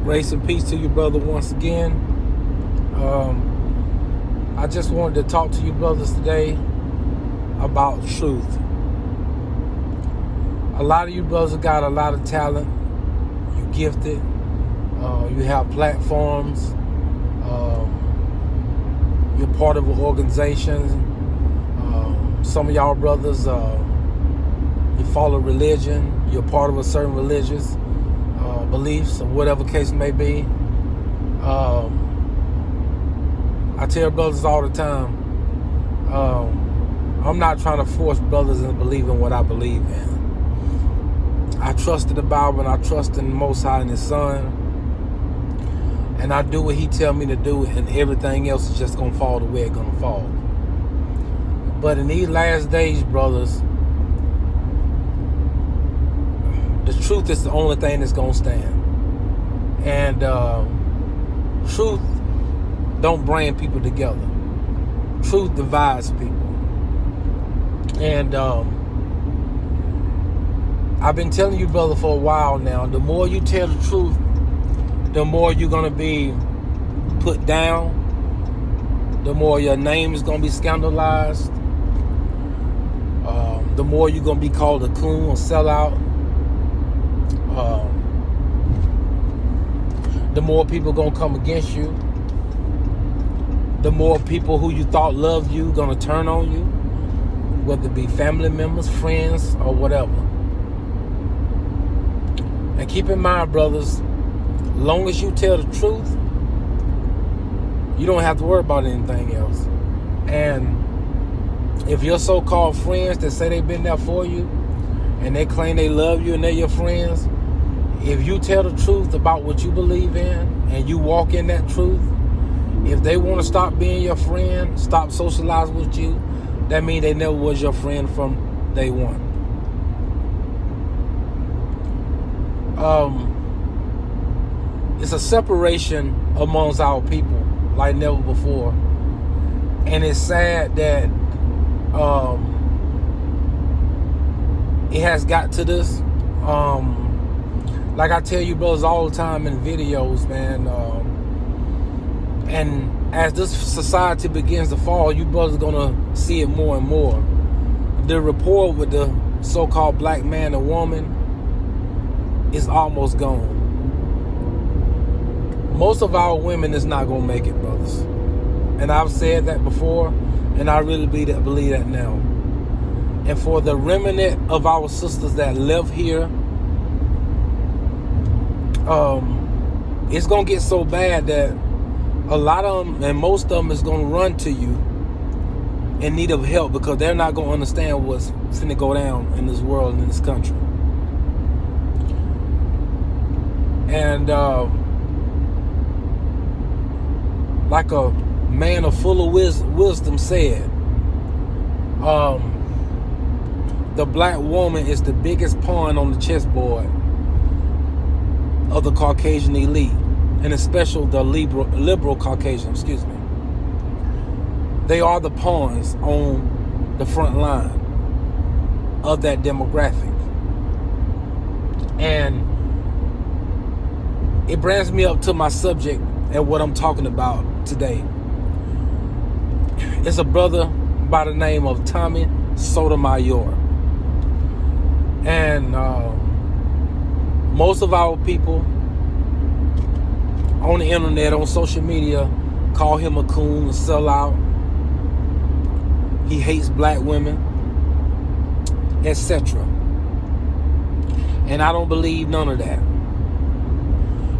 Grace and peace to you, brother, once again. I just wanted to talk to you brothers today about truth. A lot of you brothers got a lot of talent. You're gifted. You have platforms. You're part of an organization. Some of y'all brothers, you follow religion. You're part of a certain religious beliefs or whatever case may be. I tell brothers all the time, I'm not trying to force brothers to believe in what I believe in. I trust in the Bible and I trust in the Most High and His Son. And I do what He tell me to do, and everything else is just going to fall the way it's going to fall. But in these last days, brothers, the truth is the only thing that's going to stand. And truth don't bring people together. Truth divides people. And I've been telling you, brother, for a while now, the more you tell the truth, the more you're going to be put down. The more your name is going to be scandalized. The more you're going to be called a coon or sellout. The more people going to come against you. The more people who you thought loved you going to turn on you, whether it be family members, friends, or whatever. And keep in mind, brothers, long as you tell the truth, you don't have to worry about anything else. And if your so-called friends that say they've been there for you and they claim they love you and they're your friends, if you tell the truth about what you believe in and you walk in that truth, if they want to stop being your friend, stop socializing with you, that means they never was your friend from day one. It's a separation amongst our people like never before. And it's sad that it has got to this. Like I tell you brothers all the time in videos, man, and as this society begins to fall, you brothers are going to see it more and more. The rapport with the so-called black man and woman is almost gone. Most of our women is not going to make it, brothers. And I've said that before, and I really believe that now. And for the remnant of our sisters that live here, it's going to get so bad that a lot of them and most of them is going to run to you in need of help because they're not going to understand what's finna go down in this world and in this country. And like a man of full of wisdom said, the black woman is the biggest pawn on the chessboard of the Caucasian elite, and especially the liberal Caucasian, excuse me. They are the pawns on the front line of that demographic. And it brings me up to my subject and what I'm talking about today. It's a brother by the name of Tommy Sotomayor. And most of our people on the internet, on social media, call him a coon, a sellout. He hates black women, etc. And I don't believe none of that.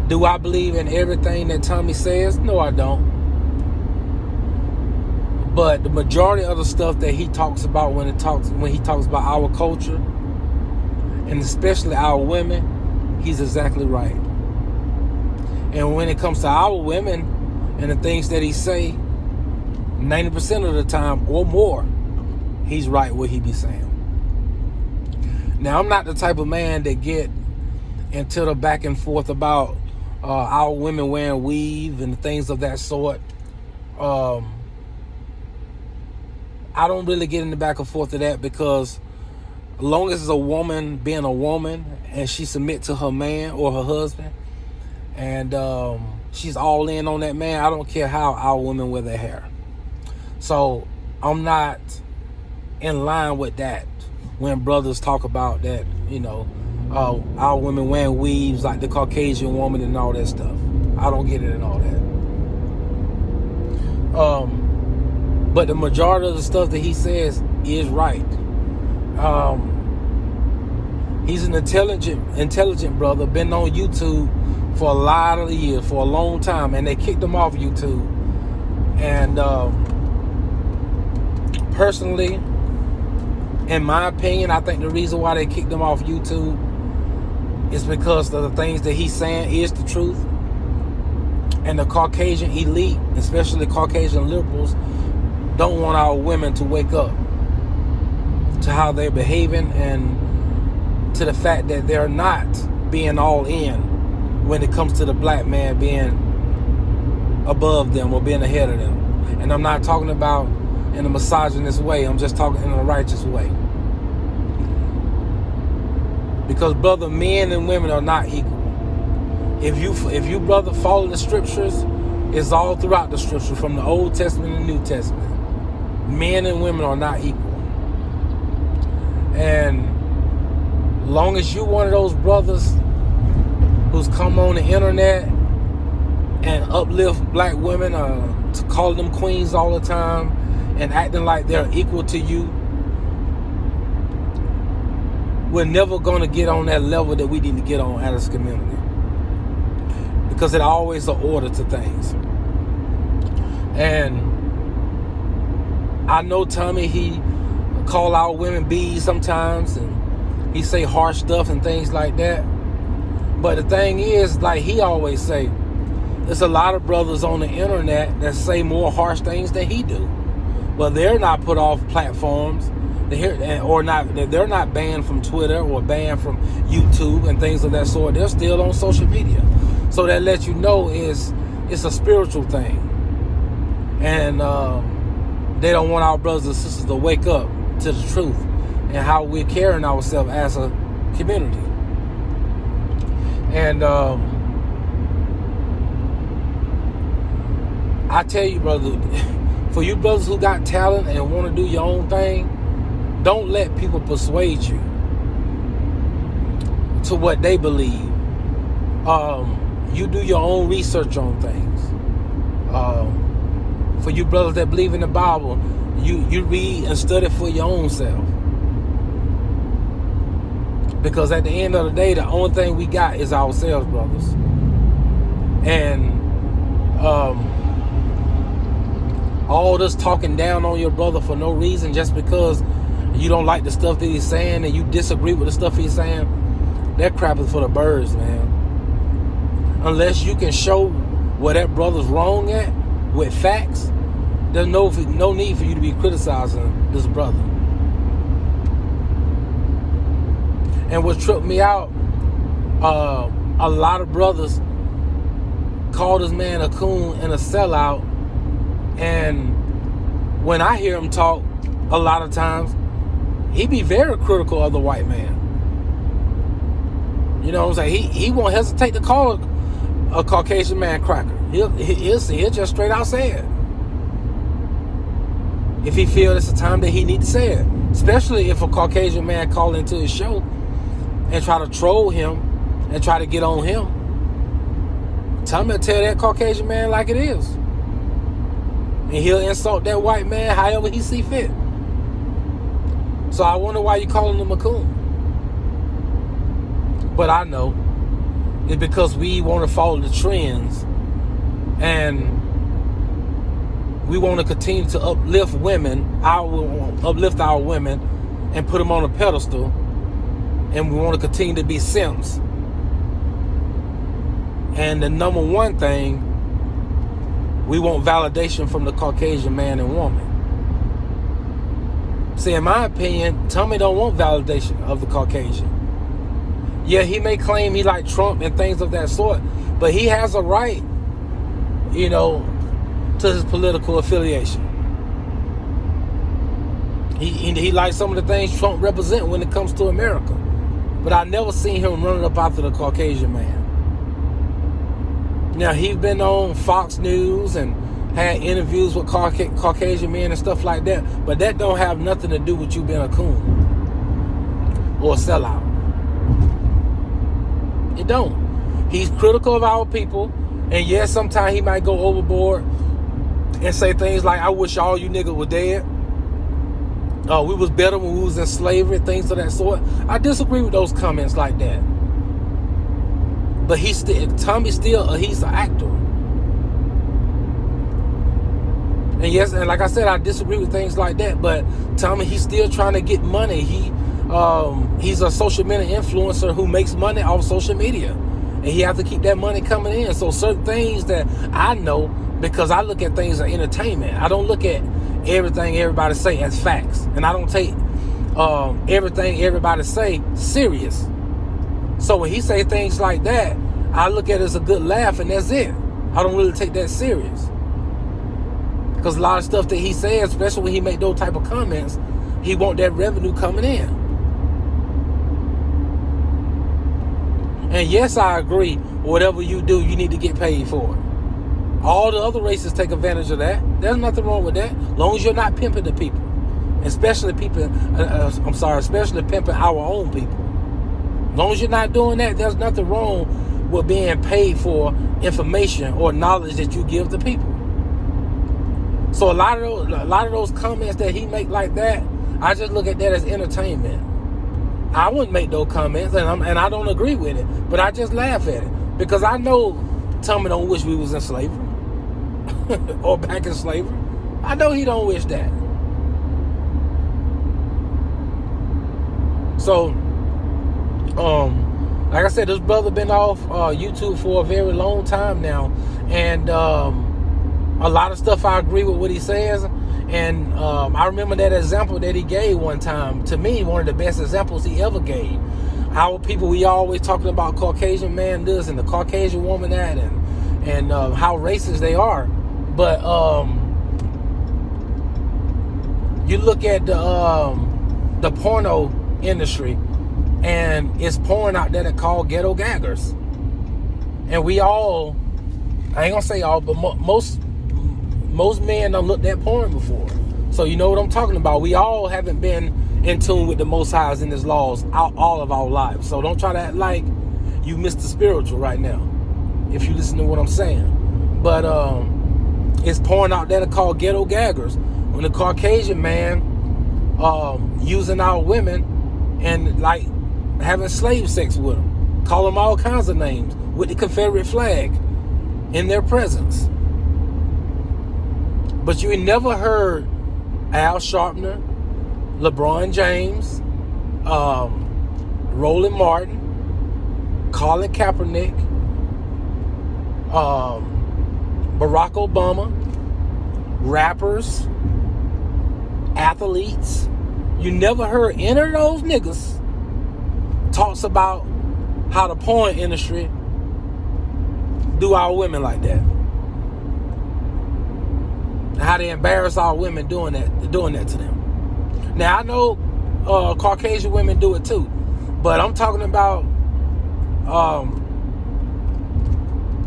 Do I believe in everything that Tommy says? No, I don't. But the majority of the stuff that he talks about when he talks about our culture, and especially our women, he's exactly right. And when it comes to our women and the things that he say, 90% of the time or more, he's right what he be saying. Now, I'm not the type of man that get into the back and forth about our women wearing weave and things of that sort. I don't really get in the back and forth of that because as long as it's a woman being a woman and she submit to her man or her husband And she's all in on that man. I don't care how our women wear their hair. So I'm not in line with that when brothers talk about that, our women wearing weaves like the Caucasian woman and all that stuff. I don't get it and all that. But the majority of the stuff that he says is right. He's an intelligent brother, been on YouTube for a lot of years, for a long time, and they kicked him off YouTube. And personally, in my opinion, I think the reason why they kicked him off YouTube is because of the things that he's saying is the truth. And the Caucasian elite, especially Caucasian liberals, don't want our women to wake up to how they're behaving and to the fact that they're not being all in when it comes to the black man being above them or being ahead of them. And I'm not talking about in a misogynist way. I'm just talking in a righteous way. Because brother, men and women are not equal. If you brother follow the scriptures, it's all throughout the scriptures, from the Old Testament and the New Testament. Men and women are not equal. And long as you one of those brothers who's come on the internet and uplift black women, to call them queens all the time and acting like they're equal to you, we're never going to get on that level that we need to get on as a community. Because it always an order to things. And I know Tommy, he call our women bees sometimes, and he say harsh stuff and things like that. But the thing is, like he always say, there's a lot of brothers on the internet that say more harsh things than he do. Well, they're not put off platforms, they're not banned from Twitter or banned from YouTube and things of that sort. They're still on social media. So that lets you know it's a spiritual thing. And they don't want our brothers and sisters to wake up to the truth and how we're carrying ourselves as a community. And I tell you, brother, for you brothers who got talent and want to do your own thing, don't let people persuade you to what they believe. You do your own research on things. For you brothers that believe in the Bible, you read and study for your own self. Because at the end of the day, the only thing we got is ourselves, brothers. And all this talking down on your brother for no reason, just because you don't like the stuff that he's saying and you disagree with the stuff he's saying, that crap is for the birds, man. Unless you can show where that brother's wrong at with facts, there's no need for you to be criticizing this brother. And what tripped me out, a lot of brothers call this man a coon and a sellout. And when I hear him talk, a lot of times, he be very critical of the white man. You know what I'm saying? He won't hesitate to call a Caucasian man cracker. He'll just straight out say it. If he feels it's a time that he need to say it. Especially if a Caucasian man call into his show and try to troll him and try to get on him. Tell him to tell that Caucasian man like it is. And he'll insult that white man however he see fit. So I wonder why you calling him a coon. But I know it's because we want to follow the trends, and we want to continue to uplift our women and put them on a pedestal, and we want to continue to be simps. And the number one thing, we want validation from the Caucasian man and woman. See, in my opinion, Tommy don't want validation of the Caucasian. Yeah, he may claim he like Trump and things of that sort, but he has a right, to his political affiliation. He likes some of the things Trump represent when it comes to America. But I never seen him running up after the Caucasian man. Now, he's been on Fox News and had interviews with Caucasian men and stuff like that, but that don't have nothing to do with you being a coon or a sellout. It don't. He's critical of our people, and yes, sometimes he might go overboard and say things like, I wish all you niggas were dead. We was better when we was in slavery, things of that sort. I disagree with those comments like that. But he's an actor. And yes, and like I said, I disagree with things like that, but Tommy, he's still trying to get money. He's a social media influencer who makes money off social media. And he has to keep that money coming in. So certain things that I know, because I look at things as entertainment. I don't look at everything everybody say as facts. And I don't take everything everybody say serious. So when he say things like that, I look at it as a good laugh, and that's it. I don't really take that serious. Because a lot of stuff that he says, especially when he make those type of comments, he want that revenue coming in. And yes, I agree. Whatever you do, you need to get paid for it. All the other races take advantage of that. There's nothing wrong with that. As long as you're not pimping the people. Especially pimping our own people. As long as you're not doing that, there's nothing wrong with being paid for information or knowledge that you give to people. So a lot of those comments that he make like that, I just look at that as entertainment. I wouldn't make those comments, and I don't agree with it, but I just laugh at it because I know Tommy don't wish we was in slavery or back in slavery. I know he don't wish that. So, like I said, this brother been off YouTube for a very long time now, and a lot of stuff I agree with what he says. And I remember that example that he gave one time. To me, one of the best examples he ever gave. Our people, we always talking about Caucasian man this and the Caucasian woman that, and how racist they are. But you look at the porno industry, and it's porn out there that called ghetto gaggers. And we all, I ain't gonna say all, but most men done looked at porn before. So you know what I'm talking about. We all haven't been in tune with the Most High's and His laws all of our lives. So don't try to act like you missed the spiritual right now, if you listen to what I'm saying. But it's porn out there to call ghetto gaggers. When the Caucasian man using our women and like having slave sex with them, call them all kinds of names with the Confederate flag in their presence. But you ain't never heard Al Sharpton, LeBron James, Roland Martin, Colin Kaepernick, Barack Obama, rappers, athletes. You never heard any of those niggas talks about how the porn industry do our women like that. How they embarrass our women doing that to them. Now I know Caucasian women do it too, but I'm talking about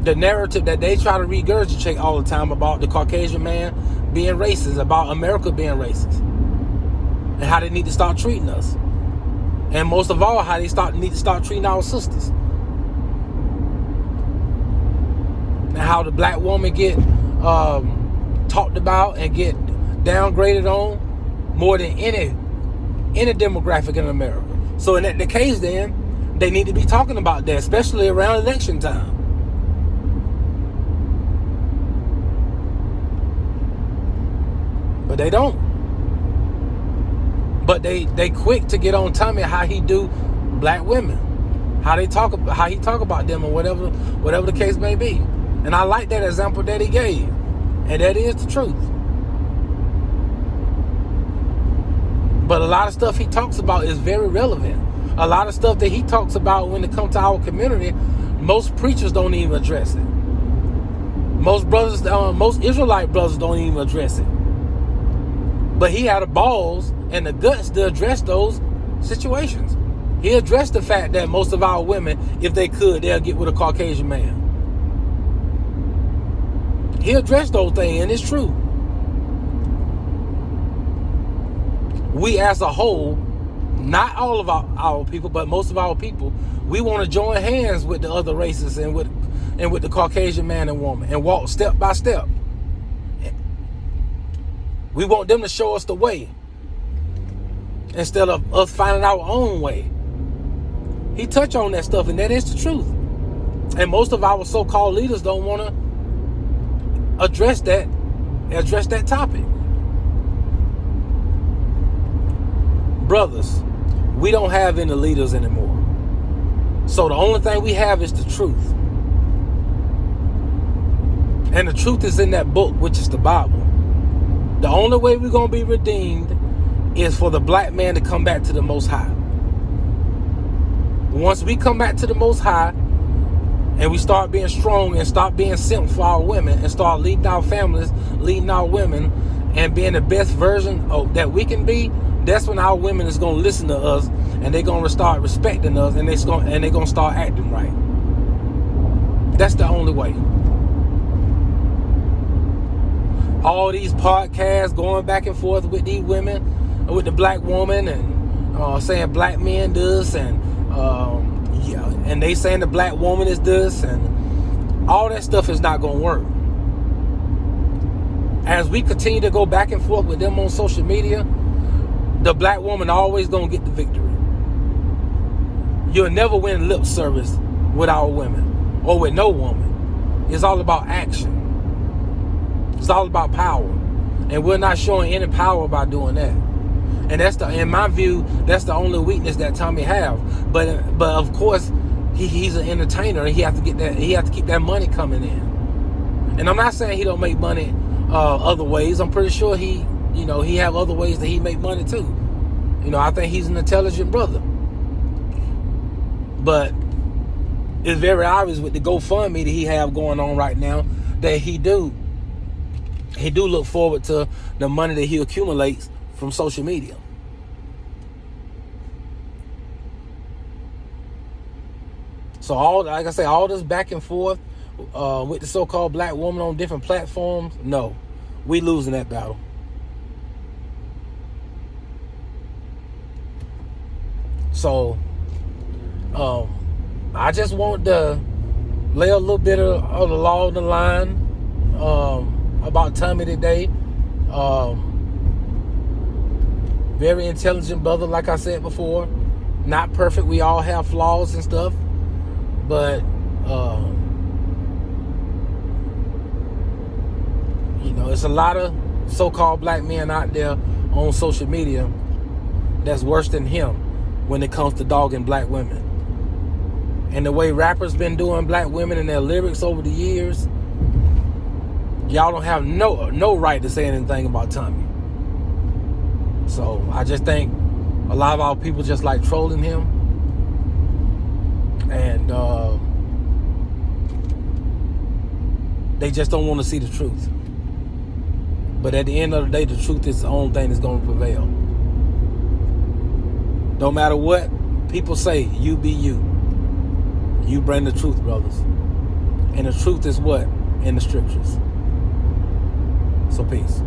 the narrative that they try to regurgitate all the time about the Caucasian man being racist, about America being racist, and how they need to start treating us, and most of all, how they need to start treating our sisters, and how the black woman get talked about and get downgraded on more than any demographic in America. So in that case, then they need to be talking about that, especially around election time. But they don't. But they quick to get on Tommy how he do black women, how he talk about them, or whatever the case may be. And I like that example that he gave. And that is the truth. But a lot of stuff he talks about is very relevant. A lot of stuff that he talks about when it comes to our community, most preachers don't even address it. Most Israelite brothers don't even address it. But he had the balls and the guts to address those situations. He addressed the fact that most of our women, if they could, they'll get with a Caucasian man. He addressed those things, and it's true. We as a whole, not all of our people, but most of our people, we want to join hands with the other races and with the Caucasian man and woman and walk step by step. We want them to show us the way instead of us finding our own way. He touched on that stuff, and that is the truth. And most of our so-called leaders don't want to address that topic. Brothers, we don't have any leaders anymore. So the only thing we have is the truth. And the truth is in that book, which is the Bible. The only way we're going to be redeemed is for the black man to come back to the Most High. Once we come back to the Most High and we start being strong and stop being simp for our women and start leading our families, leading our women, and being the best version that we can be, that's when our women is going to listen to us and they're going to start respecting us and they're going to start acting right. That's the only way. All these podcasts going back and forth with these women, with the black woman, and saying black men this, and and they saying the black woman is this, and all that stuff is not going to work. As we continue to go back and forth with them on social media, the black woman always going to get the victory. You'll never win lip service with our women or with no woman. It's all about action. It's all about power, and we're not showing any power by doing that. And that's in my view, that's the only weakness that Tommy have. But of course, he's an entertainer, and he have to get that. He have to keep that money coming in. And I'm not saying he don't make money other ways. I'm pretty sure he have other ways that he make money too. I think he's an intelligent brother. But it's very obvious with the GoFundMe that he have going on right now that he do look forward to the money that he accumulates from social media. So like I say, all this back and forth with the so-called black woman on different platforms, no, we losing that battle. So I just want to lay a little bit of the law on the line about Tommy today. Very intelligent brother, like I said before. Not perfect. We all have flaws and stuff. But, it's a lot of so-called black men out there on social media that's worse than him when it comes to dogging black women. And the way rappers been doing black women and their lyrics over the years, y'all don't have no right to say anything about Tommy. So I just think a lot of our people just like trolling him, and they just don't want to see the truth. But at the end of the day, the truth is the only thing that's going to prevail. No matter what people say, you be you. You bring the truth, brothers. And the truth is what? In the scriptures. So peace.